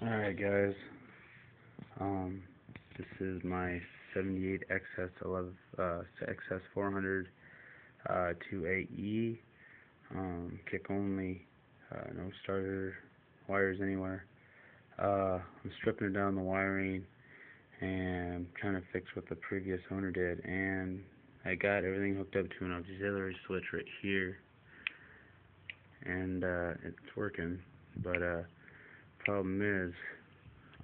Alright guys, this is my 78 xs400 2AE, kick only, no starter wires anywhere. I'm stripping down the wiring and trying to fix what the previous owner did, and I got everything hooked up to an auxiliary switch right here, and it's working, but problem is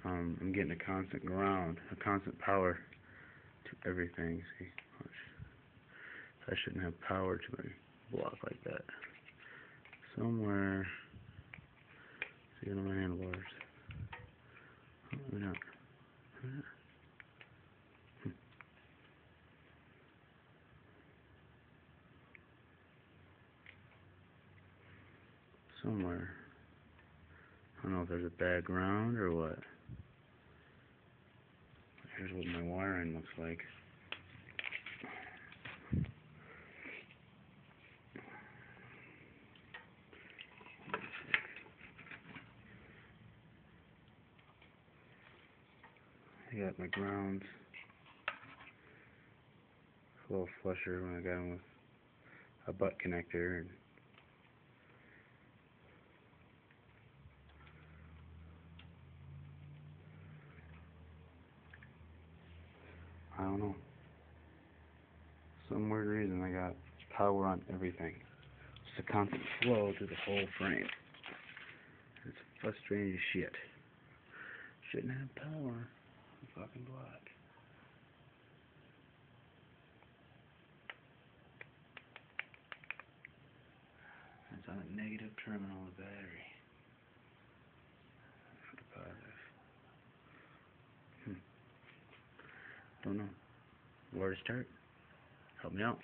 I'm getting a constant ground, a constant power to everything. See, watch. I shouldn't have power to my block like that. Somewhere, see one of my handlebars. Oh, maybe not. Somewhere. I don't know if there's a bad ground or what. Here's what my wiring looks like. I got my grounds. A little flusher when I got them with a butt connector. And I don't know. Some weird reason I got power on everything. It's a constant flow through the whole frame. It's frustrating as shit. Shouldn't have power on the fucking block. It's on a negative terminal of the battery. For the positive. Don't know where to start. Help me out.